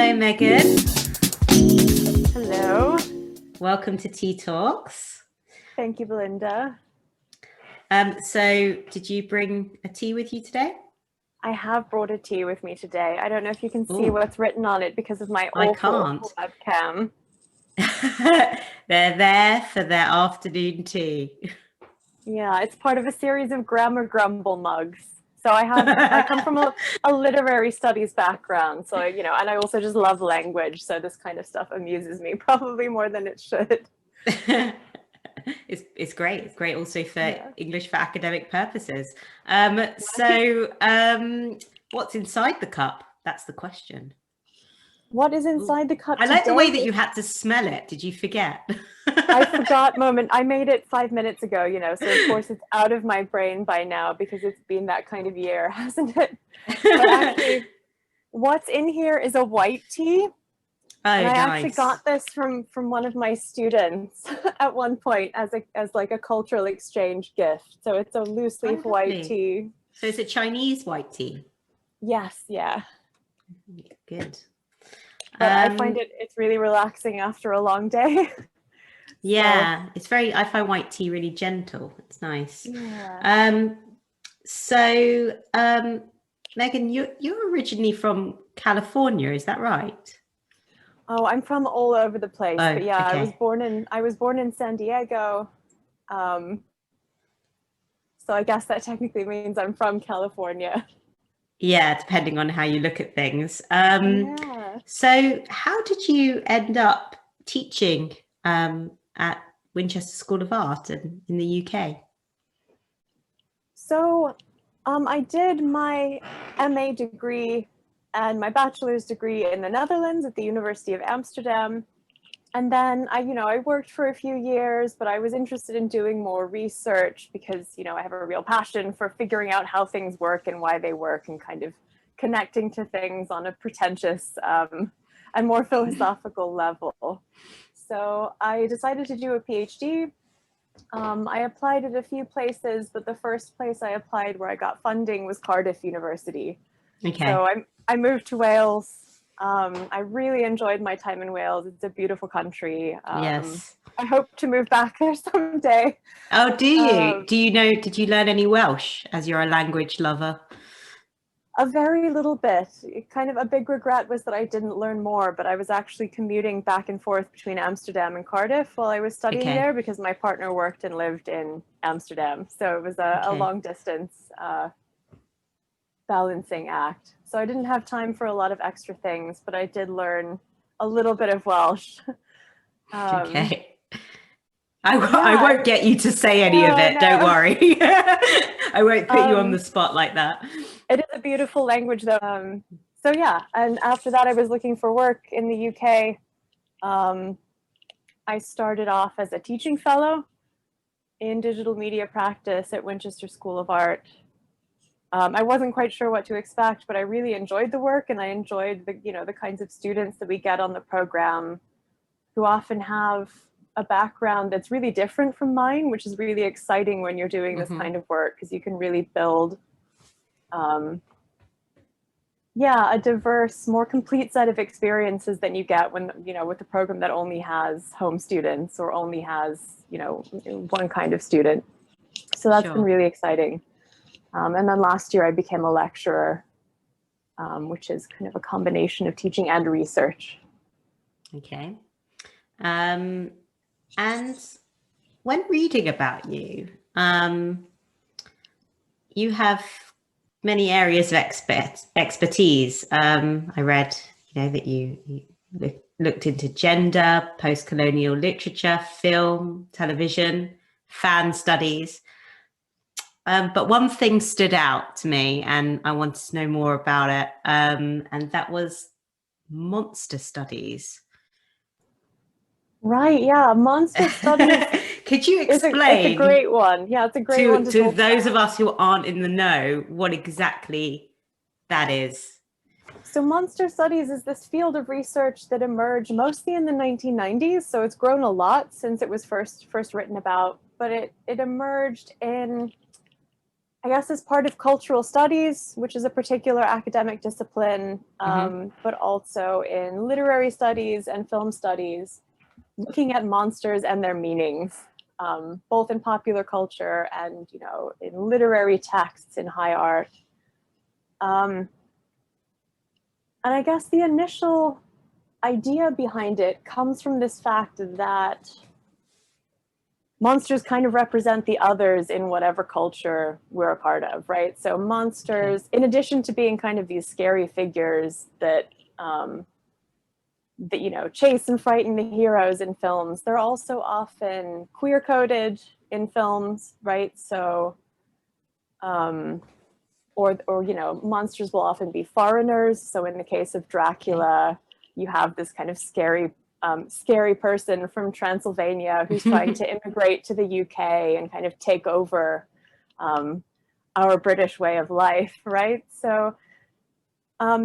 Hello, Megan. Hello. Welcome to Tea Talks. Thank you, Belinda. So did you bring a tea with you today? I have brought a tea with me today. I don't know if you can see Ooh. what's written on it because of my awful webcam. They're there for their afternoon tea. Yeah, it's part of a series of grammar grumble mugs. So I come from a literary studies background. So, and I also just love language. So this kind of stuff amuses me probably more than it should. It's great. It's great also for English for academic purposes. What's inside the cup? That's the question. What is inside the cup I like today? the way that you had to smell it. Did you forget? I forgot moment. I made it 5 minutes ago, so of course it's out of my brain by now because it's been that kind of year, hasn't it? But actually, what's in here is a white tea. And I actually got this from one of my students at one point as like a cultural exchange gift. So it's a loose leaf white tea. So it's a Chinese white tea? Yes, yeah. Good. But I find it's really relaxing after a long day. Yeah, so, I find white tea really gentle. It's nice. Yeah. Megan, you're originally from California, is that right? Oh, I'm from all over the place, but yeah, okay. I was born in San Diego. So I guess that technically means I'm from California. Yeah, depending on how you look at things. So how did you end up teaching at Winchester School of Art in the UK? So I did my MA degree and my bachelor's degree in the Netherlands at the University of Amsterdam. And then I worked for a few years, but I was interested in doing more research because, I have a real passion for figuring out how things work and why they work and kind of connecting to things on a pretentious and more philosophical level. So I decided to do a PhD. I applied at a few places, but the first place I applied where I got funding was Cardiff University. Okay. So I moved to Wales. I really enjoyed my time in Wales. It's a beautiful country. Yes. I hope to move back there someday. Oh, do you? Did you learn any Welsh as you're a language lover? A very little bit. Kind of a big regret was that I didn't learn more, but I was actually commuting back and forth between Amsterdam and Cardiff while I was studying there because my partner worked and lived in Amsterdam. So it was a long distance balancing act. So I didn't have time for a lot of extra things, but I did learn a little bit of Welsh. Okay. I won't get you to say any of it. No. Don't worry. I won't put you on the spot like that. It is a beautiful language, though. So yeah, and after that, I was looking for work in the UK. I started off as a teaching fellow in digital media practice at Winchester School of Art. I wasn't quite sure what to expect, but I really enjoyed the work, and I enjoyed the kinds of students that we get on the program, who often have a background that's really different from mine, which is really exciting when you're doing this kind of work because you can really build a diverse, more complete set of experiences than you get when with a program that only has home students or only has one kind of student. So that's been really exciting. And then last year I became a lecturer, which is kind of a combination of teaching and research. Okay. And when reading about you, you have many areas of expertise. I read, that you looked into gender, post-colonial literature, film, television, fan studies. But one thing stood out to me, and I wanted to know more about it, and that was monster studies. Right, yeah, monster studies. Could you explain? It's a great one. Yeah, it's a great one to those of us who aren't in the know what exactly that is. So monster studies is this field of research that emerged mostly in the 1990s. So it's grown a lot since it was first written about, but it emerged in I guess as part of cultural studies, which is a particular academic discipline, but also in literary studies and film studies, looking at monsters and their meanings, both in popular culture and, you know, in literary texts, in high art. And I guess the initial idea behind it comes from this fact that monsters kind of represent the others in whatever culture we're a part of, right? So monsters, in addition to being kind of these scary figures that, that, you know, chase and frighten the heroes in films, they're also often queer coded in films, right? So, or you know, monsters will often be foreigners. So in the case of Dracula, you have this kind of scary person from Transylvania who's trying to immigrate to the UK and kind of take over our British way of life, right? So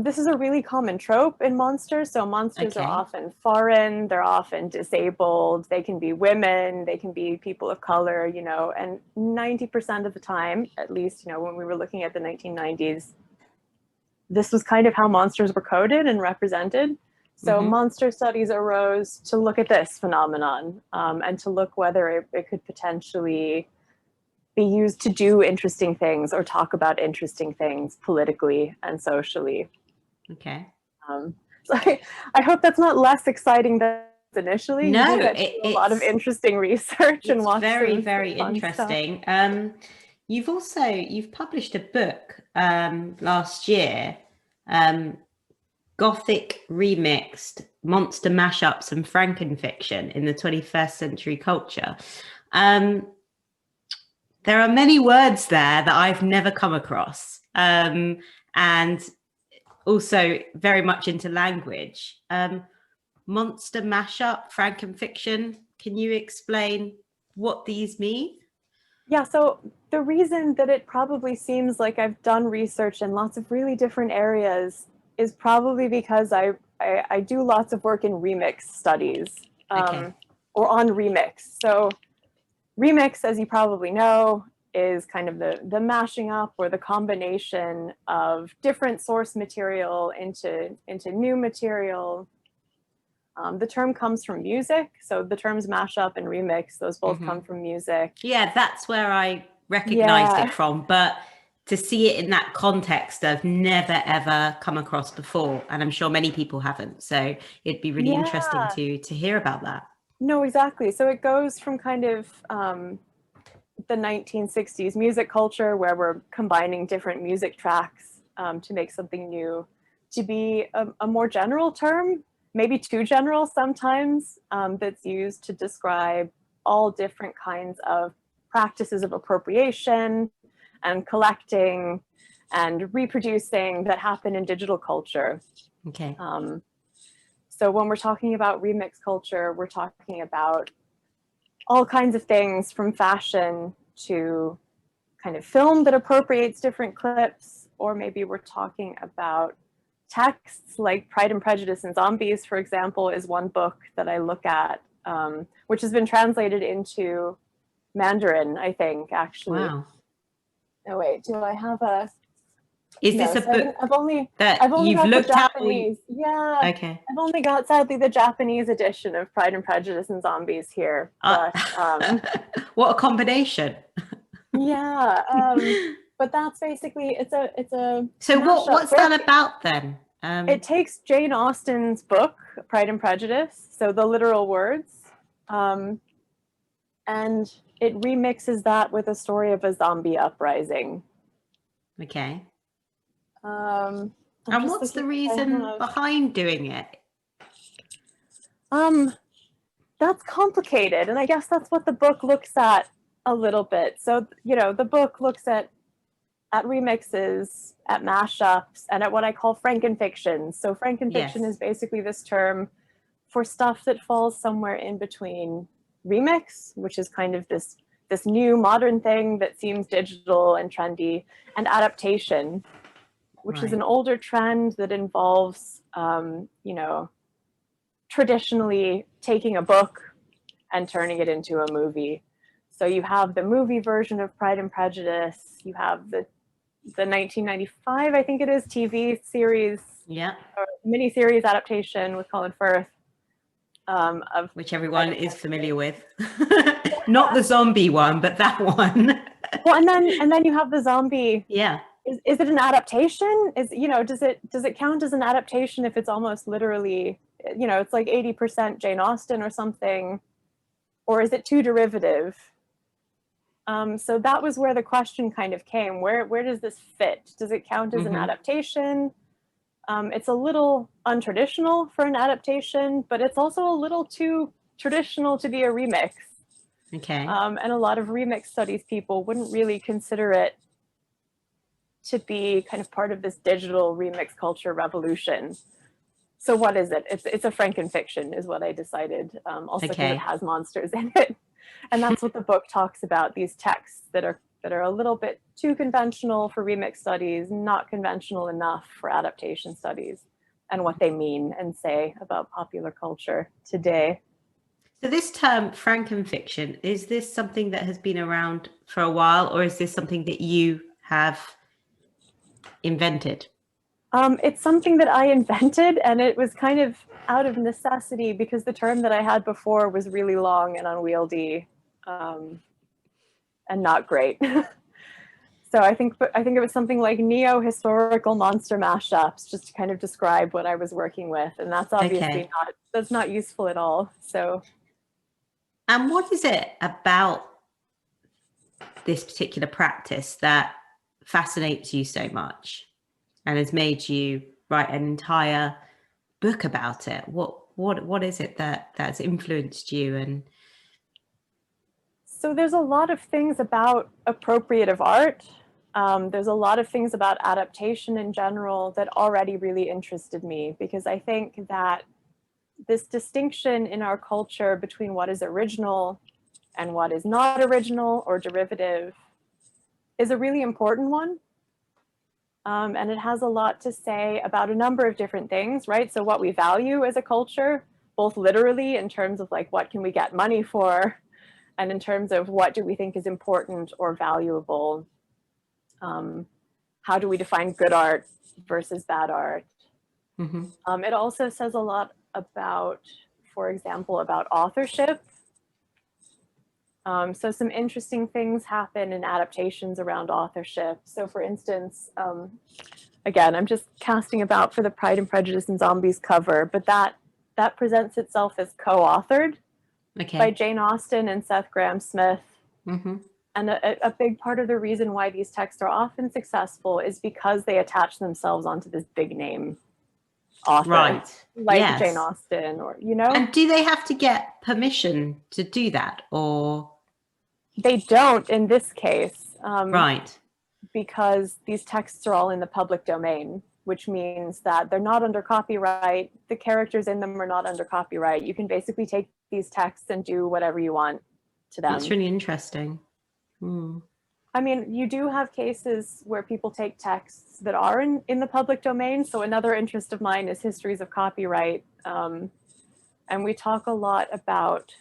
this is a really common trope in monsters. So monsters are often foreign, they're often disabled, they can be women, they can be people of color, you know, and 90% of the time, at least, you know, when we were looking at the 1990s, this was kind of how monsters were coded and represented. So monster studies arose to look at this phenomenon and to look whether it could potentially be used to do interesting things or talk about interesting things politically and socially. Okay. So I hope that's not less exciting than initially. No, it's a lot of interesting research and lots very, of very interesting. You've published a book last year, Gothic remixed monster mashups and Frankenfiction in the 21st century culture. There are many words there that I've never come across, and also very much into language. Monster mashup, Frankenfiction. Can you explain what these mean? Yeah, so the reason that it probably seems like I've done research in lots of really different areas is probably because I do lots of work in remix studies, or on remix. So remix, as you probably know, is kind of the mashing up or the combination of different source material into new material. The term comes from music. So the terms mashup and remix, those both come from music. Yeah, that's where I recognized it from. But to see it in that context, I've never, ever come across before. And I'm sure many people haven't. So it'd be really interesting to hear about that. No, exactly. So it goes from kind of the 1960s music culture where we're combining different music tracks to make something new, to be a more general term, maybe too general sometimes, that's used to describe all different kinds of practices of appropriation and collecting and reproducing that happen in digital culture. Okay. So when we're talking about remix culture, we're talking about all kinds of things from fashion to kind of film that appropriates different clips, or maybe we're talking about texts like Pride and Prejudice and Zombies, for example, is one book that I look at, which has been translated into Mandarin, I think, actually. Wow. Oh wait, do I have a? Is this a book I've only you've got looked the at? Japanese. Yeah. Okay. I've only got, sadly, the Japanese edition of Pride and Prejudice and Zombies here. But what a combination. Yeah. But that's basically it's a So what's book. that about then? It takes Jane Austen's book, Pride and Prejudice, so the literal words, and it remixes that with a story of a zombie uprising. Okay. And what's the reason behind doing it? That's complicated, and I guess that's what the book looks at a little bit. So, you know, the book looks at remixes, at mashups, and at what I call Frankenfiction. So Frankenfiction is basically this term for stuff that falls somewhere in between remix, which is kind of this new modern thing that seems digital and trendy, and adaptation, which is an older trend that involves, you know, traditionally taking a book and turning it into a movie. So you have the movie version of Pride and Prejudice. You have the 1995, I think it is, TV series, or miniseries adaptation with Colin Firth. Of which everyone is familiar with. Not the zombie one, but that one. Well, and then you have the zombie. Yeah. Is it an adaptation? Does it count as an adaptation if it's almost literally, it's like 80% Jane Austen or something, or is it too derivative? So that was where the question kind of came. Where does this fit? Does it count as an adaptation? It's a little untraditional for an adaptation, but it's also a little too traditional to be a remix. Okay. And a lot of remix studies people wouldn't really consider it to be kind of part of this digital remix culture revolution. So what is it? It's a Frankenfiction is what I decided. Also because it has monsters in it. And that's what the book talks about, these texts that are a little bit too conventional for remix studies, not conventional enough for adaptation studies, and what they mean and say about popular culture today. So this term Frankenfiction, is this something that has been around for a while, or is this something that you have invented? It's something that I invented, and it was kind of out of necessity because the term that I had before was really long and unwieldy, and not great. So I think it was something like neo-historical monster mashups, just to kind of describe what I was working with, and that's obviously not useful at all. So. And what is it about this particular practice that fascinates you so much and has made you write an entire book about it? What is it that's influenced you? And so there's a lot of things about appropriative art. There's a lot of things about adaptation in general that already really interested me, because I think that this distinction in our culture between what is original and what is not original or derivative is a really important one. And it has a lot to say about a number of different things, right? So what we value as a culture, both literally in terms of like, what can we get money for? And in terms of what do we think is important or valuable? How do we define good art versus bad art? It also says a lot about, for example, about authorship. So some interesting things happen in adaptations around authorship. So for instance, again, I'm just casting about for the Pride and Prejudice and Zombies cover, but that presents itself as co-authored by Jane Austen and Seth Grahame-Smith. And a big part of the reason why these texts are often successful is because they attach themselves onto this big name author, like Jane Austen, or And do they have to get permission to do that, or they don't in this case? Right. Because these texts are all in the public domain, which means that they're not under copyright. The characters in them are not under copyright. You can basically take these texts and do whatever you want to them. That's really interesting. I mean, you do have cases where people take texts that are in the public domain. So another interest of mine is histories of copyright. And we talk a lot about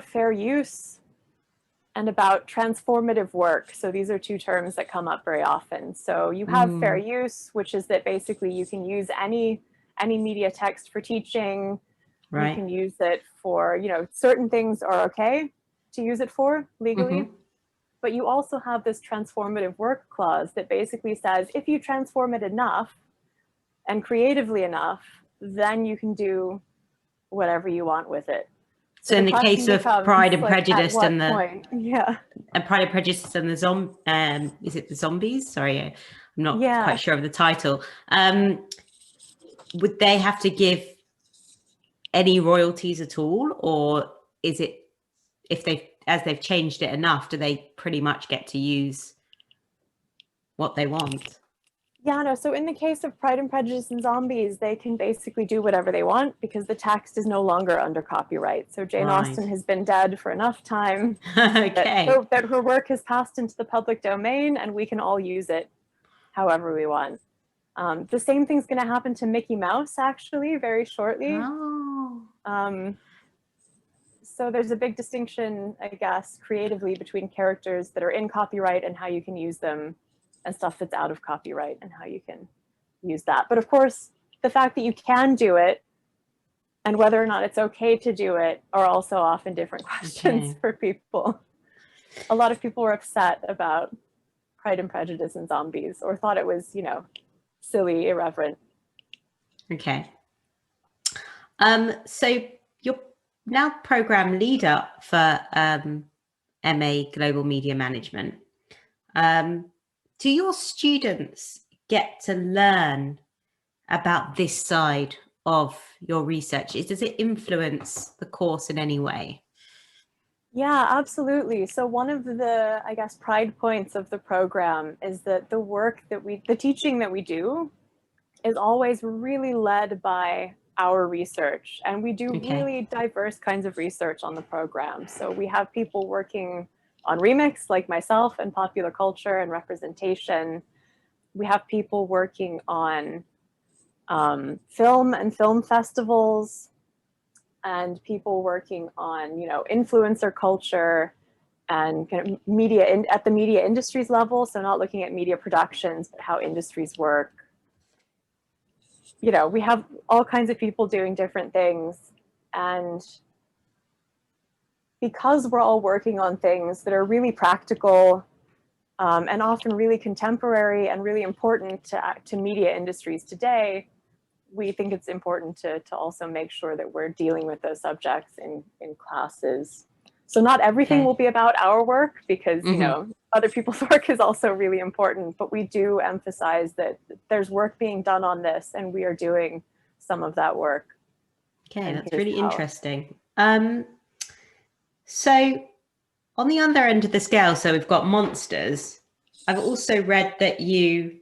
fair use and about transformative work. So these are two terms that come up very often. So you have fair use, which is that basically you can use any media text for teaching. You can use it for, certain things are okay to use it for legally. But you also have this transformative work clause that basically says, if you transform it enough and creatively enough, then you can do whatever you want with it. So in the case of Pride and Prejudice and Pride and Prejudice and the is it the Zombies? Sorry, I'm not quite sure of the title. Would they have to give any royalties at all, or is it, if they've changed it enough, do they pretty much get to use what they want? Yeah, no, so in the case of Pride and Prejudice and Zombies, they can basically do whatever they want because the text is no longer under copyright. So Jane Austen has been dead for enough time that her work has passed into the public domain and we can all use it however we want. The same thing's going to happen to Mickey Mouse, actually, very shortly. So there's a big distinction, I guess, creatively between characters that are in copyright and how you can use them, and stuff that's out of copyright and how you can use that. But of course, the fact that you can do it and whether or not it's okay to do it are also often different questions for people. A lot of people were upset about Pride and Prejudice and zombies, or thought it was, you know, silly, irreverent. Okay. So you're now program leader for MA Global Media Management. Do your students get to learn about this side of your research? Does it influence the course in any way? Yeah, absolutely. So one of the, I guess, pride points of the program is that the teaching that we do is always really led by our research. And we do really diverse kinds of research on the program. So we have people working on remix, like myself, and popular culture and representation. We have people working on film and film festivals, and people working on, you know, influencer culture and kind of media at the media industries level. So not looking at media productions, but how industries work. You know, we have all kinds of people doing different things. And because we're all working on things that are really practical and often really contemporary and really important to media industries today, we think it's important to also make sure that we're dealing with those subjects in classes. So not everything will be about our work, because, you know, other people's work is also really important, but we do emphasize that there's work being done on this and we are doing some of that work. Okay, that's really interesting. So on the other end of the scale, so we've got monsters. I've also read that you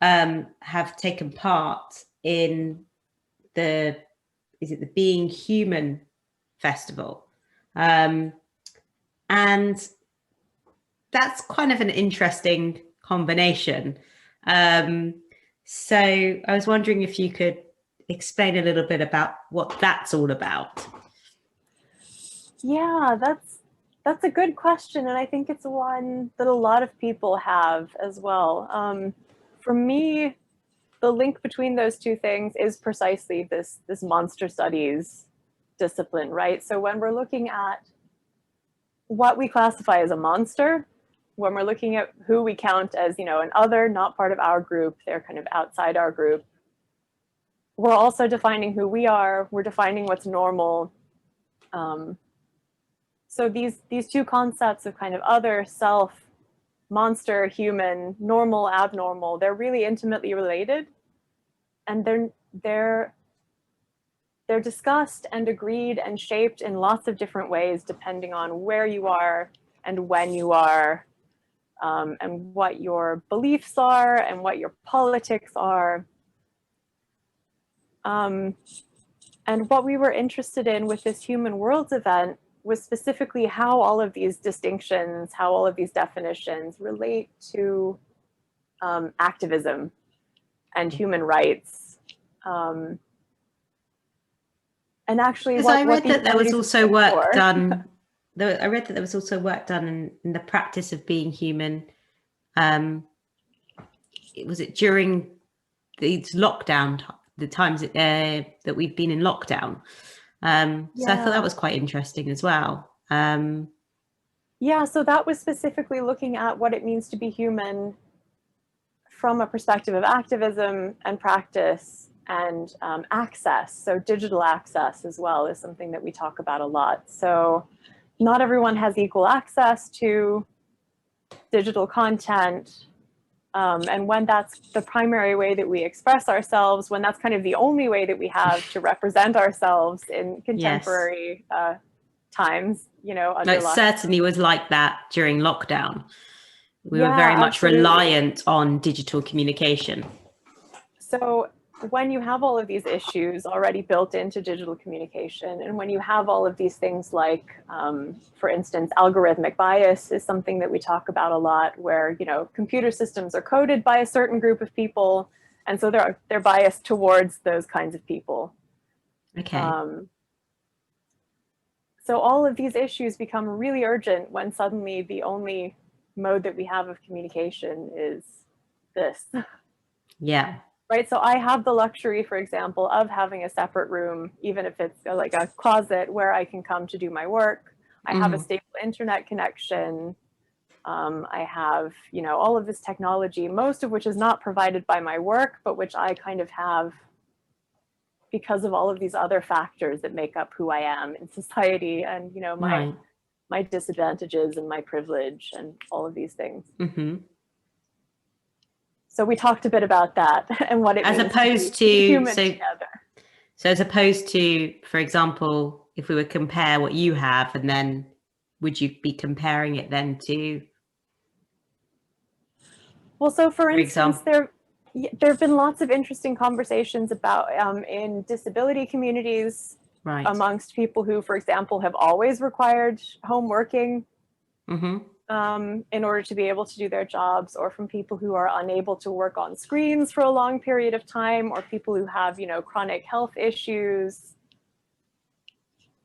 have taken part in the Being Human festival, and that's kind of an interesting combination. So I was wondering if you could explain a little bit about what that's all about. Yeah, that's a good question, and I think it's one that a lot of people have as well. For me, the link between those two things is precisely this monster studies discipline, right? So when we're looking at what we classify as a monster, when we're looking at who we count as, you know, an other, not part of our group, they're kind of outside our group, we're also defining who we are, we're defining what's normal. So these two concepts of kind of other, self, monster, human, normal, abnormal, they're really intimately related. And they're discussed and agreed and shaped in lots of different ways, depending on where you are and when you are, and what your beliefs are and what your politics are. And what we were interested in with this Human Worlds event was specifically how all of these distinctions, how all of these definitions relate to activism and human rights. And actually, I read that there was also work done. I read that there was also work done in the practice of being human. Was it during these lockdown, the times that we've been in lockdown? So I thought that was quite interesting as well. Yeah, so that was specifically looking at what it means to be human from a perspective of activism and practice and access. So digital access as well is something that we talk about a lot. So not everyone has equal access to digital content. And when that's the primary way that we express ourselves, when that's kind of the only way that we have to represent ourselves in contemporary times, you know. No, it certainly was like that during lockdown. We were very much absolutely reliant on digital communication. So when you have all of these issues already built into digital communication, and when you have all of these things like, for instance, algorithmic bias is something that we talk about a lot, where, you know, computer systems are coded by a certain group of people, and so they're biased towards those kinds of people. Okay. So all of these issues become really urgent when suddenly the only mode that we have of communication is this. Yeah. Right. So I have the luxury, for example, of having a separate room, even if it's like a closet where I can come to do my work. I have a stable internet connection. I have, you know, all of this technology, most of which is not provided by my work, but which I kind of have because of all of these other factors that make up who I am in society, and, you know, my disadvantages and my privilege and all of these things. So we talked a bit about that and what it as means opposed to be human so together. So as opposed to, for example, if we would compare what you have, and then would you be comparing it then to? Well, so for instance, there have been lots of interesting conversations about in disability communities, amongst people who, for example, have always required home working in order to be able to do their jobs, or from people who are unable to work on screens for a long period of time, or people who have, you know, chronic health issues.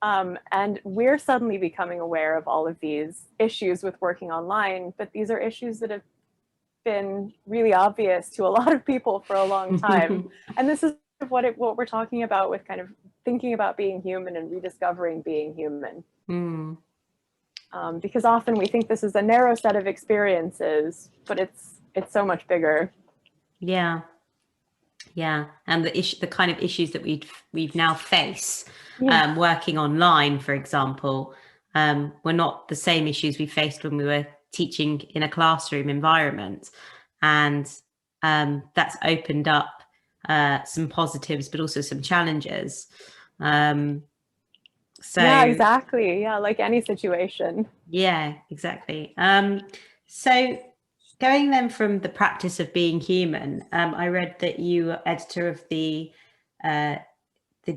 And we're suddenly becoming aware of all of these issues with working online, but these are issues that have been really obvious to a lot of people for a long time. And this is what we're talking about with kind of thinking about being human and rediscovering being human. Because often we think this is a narrow set of experiences, but it's so much bigger. Yeah, and the kind of issues that we've now face working online, for example, were not the same issues we faced when we were teaching in a classroom environment, and that's opened up some positives, but also some challenges. So yeah, exactly. Yeah, like any situation. Yeah, exactly. So going then from the practice of being human, I read that you are editor of the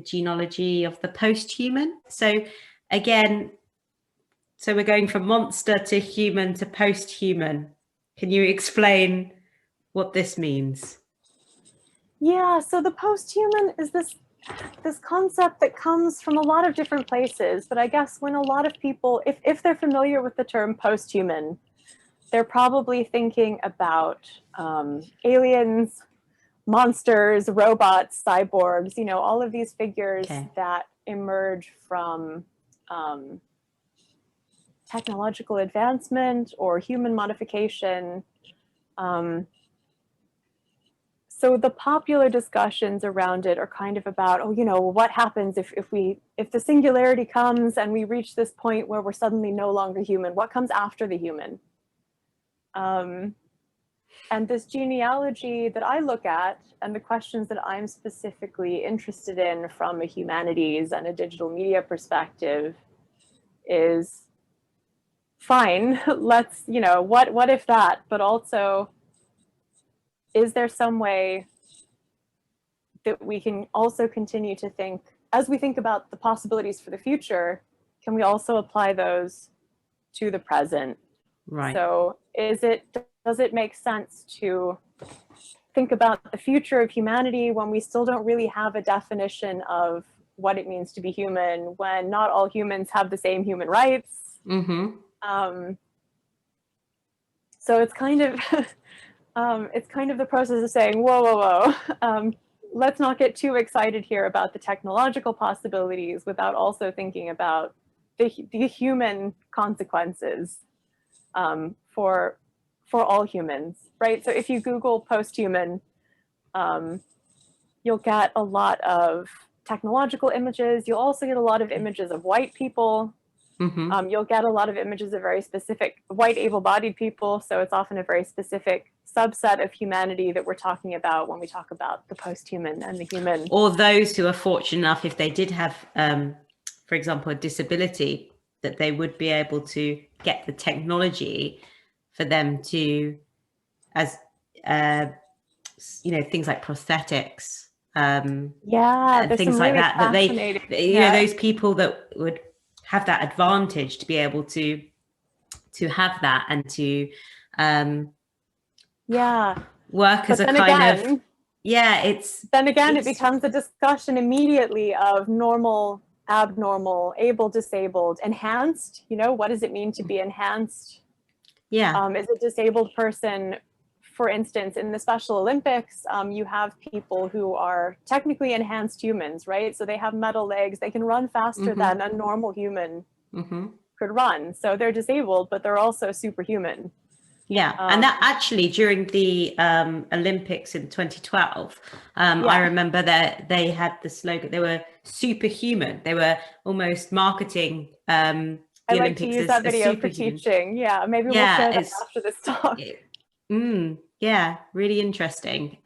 genealogy of the posthuman. So again, so we're going from monster to human to posthuman. Can you explain what this means? Yeah, so the posthuman is this concept that comes from a lot of different places, but I guess when a lot of people, if they're familiar with the term posthuman, they're probably thinking about aliens, monsters, robots, cyborgs, you know, all of these figures that emerge from technological advancement or human modification. So the popular discussions around it are kind of about, oh, you know, what happens if the singularity comes and we reach this point where we're suddenly no longer human? What comes after the human? And this genealogy that I look at, and the questions that I'm specifically interested in from a humanities and a digital media perspective, is fine. Let's, you know, what if that? But also, is there some way that we can also continue to think, as we think about the possibilities for the future, can we also apply those to the present? Right. So does it make sense to think about the future of humanity when we still don't really have a definition of what it means to be human, when not all humans have the same human rights? So it's kind of the process of saying, whoa, let's not get too excited here about the technological possibilities without also thinking about the human consequences for all humans, right? So if you Google posthuman, you'll get a lot of technological images. You'll also get a lot of images of white people. You'll get a lot of images of very specific white able-bodied people. So it's often a very specific subset of humanity that we're talking about when we talk about the posthuman and the human. Or those who are fortunate enough, if they did have, for example, a disability, that they would be able to get the technology for them to, as you know, things like prosthetics, and things like that. That they, you know, those people that would have that advantage to be able to have that and to work as a kind of it becomes a discussion immediately of normal abnormal, able, disabled, enhanced. You know, what does it mean to be enhanced? Yeah. Is a disabled person, for instance, in the Special Olympics, you have people who are technically enhanced humans, right? So they have metal legs, they can run faster than a normal human could run. So they're disabled, but they're also superhuman. Yeah, and that actually during the Olympics in 2012, I remember that they had the slogan, they were superhuman. They were almost marketing the I like Olympics to use that as video for superhuman. teaching. Yeah, maybe we'll share that after this talk. Yeah, really interesting.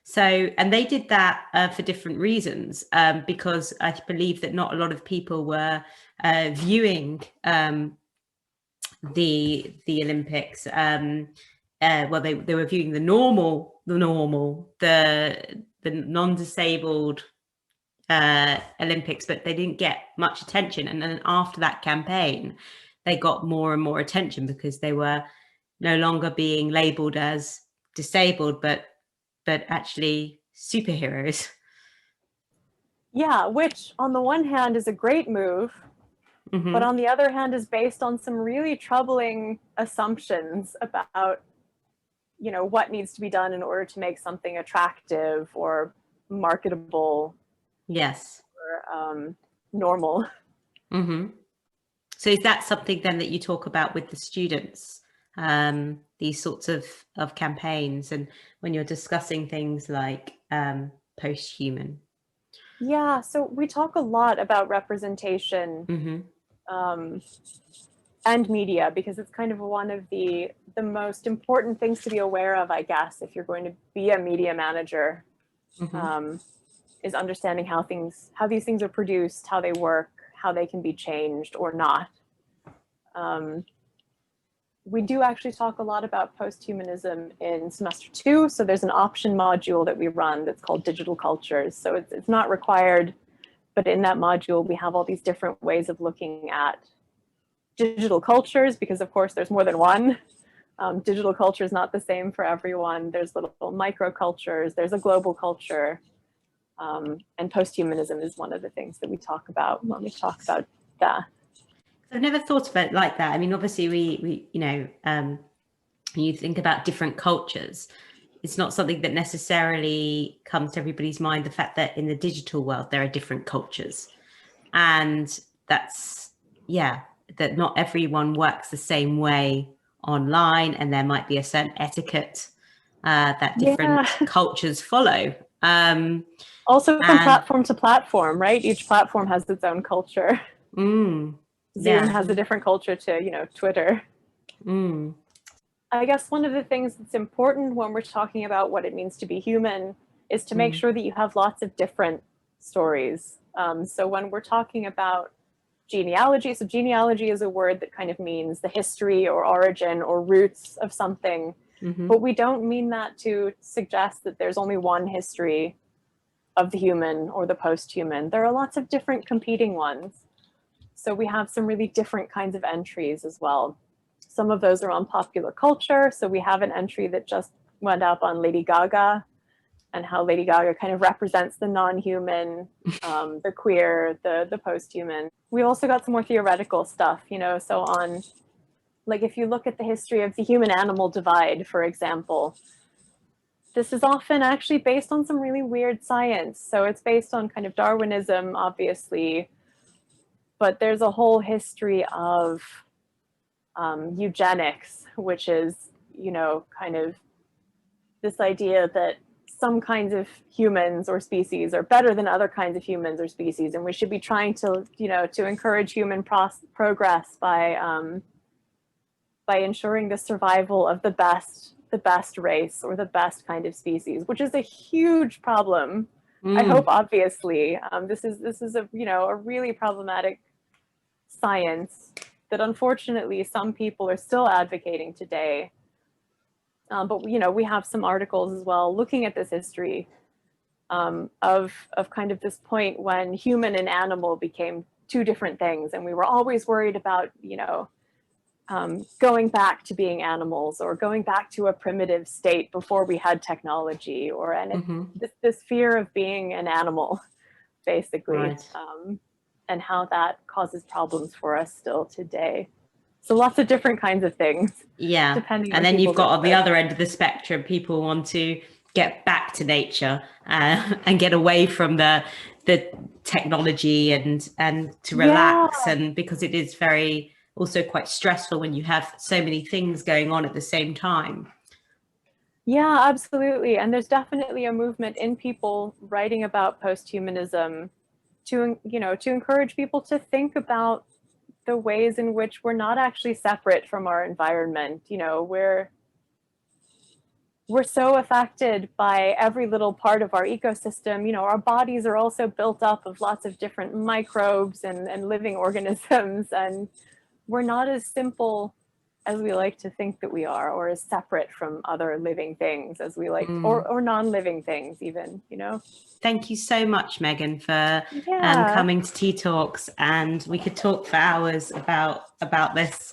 So, and they did that for different reasons, because I believe that not a lot of people were viewing the Olympics. Well, they were viewing the non-disabled Olympics, but they didn't get much attention. And then after that campaign, they got more and more attention because they were no longer being labeled as disabled, but actually superheroes. Yeah, which on the one hand is a great move, but on the other hand is based on some really troubling assumptions about, you know, what needs to be done in order to make something attractive or marketable. Yes. Or normal. So is that something then that you talk about with the students, these sorts of campaigns, and when you're discussing things like Posthuman? Yeah, so we talk a lot about representation and media, because it's kind of one of the most important things to be aware of, I guess, if you're going to be a media manager, is understanding how these things are produced, how they work, how they can be changed or not. We do actually talk a lot about posthumanism in semester 2. So there's an option module that we run that's called Digital Cultures. So it's not required, but in that module, we have all these different ways of looking at digital cultures, because of course there's more than one. Digital culture is not the same for everyone. There's little micro cultures, there's a global culture. And posthumanism is one of the things that we talk about when we talk about that. I've never thought of it like that. I mean, obviously we you know, when you think about different cultures, it's not something that necessarily comes to everybody's mind, the fact that in the digital world, there are different cultures. And that's, yeah, that not everyone works the same way online, and there might be a certain etiquette that different cultures follow. Also from platform to platform, right? Each platform has its own culture. Zoom has a different culture to, you know, Twitter. I guess one of the things that's important when we're talking about what it means to be human is to make sure that you have lots of different stories. So when we're talking about genealogy, so genealogy is a word that kind of means the history or origin or roots of something, but we don't mean that to suggest that there's only one history of the human or the post-human. There are lots of different competing ones. So we have some really different kinds of entries as well. Some of those are on popular culture. So we have an entry that just went up on Lady Gaga and how Lady Gaga kind of represents the non-human, the queer, the post-human. We also got some more theoretical stuff, you know, so on, like if you look at the history of the human-animal divide, for example, this is often actually based on some really weird science. So it's based on kind of Darwinism, obviously, but there's a whole history of eugenics, which is, you know, kind of this idea that some kinds of humans or species are better than other kinds of humans or species, and we should be trying to, you know, to encourage human progress by ensuring the survival of the best race or the best kind of species, which is a huge problem. I hope, obviously, this is a, you know, a really problematic science that unfortunately some people are still advocating today. But, you know, we have some articles as well looking at this history of kind of this point when human and animal became two different things. And we were always worried about, you know, going back to being animals or going back to a primitive state before we had technology, or this fear of being an animal, basically. Right. and how that causes problems for us still today. So lots of different kinds of things. Yeah. Depending and on then you've got on the interest. other end of the spectrum, people want to get back to nature and get away from the technology and to relax. Yeah. And because it is very also quite stressful when you have so many things going on at the same time. Yeah, absolutely. And there's definitely a movement in people writing about posthumanism to, you know, to encourage people to think about the ways in which we're not actually separate from our environment. You know, we're so affected by every little part of our ecosystem. You know, our bodies are also built up of lots of different microbes and living organisms, and we're not as simple as we like to think that we are, or as separate from other living things as we like, or non-living things even, you know. Thank you so much, Megan, for coming to Tea Talks, and we could talk for hours about this.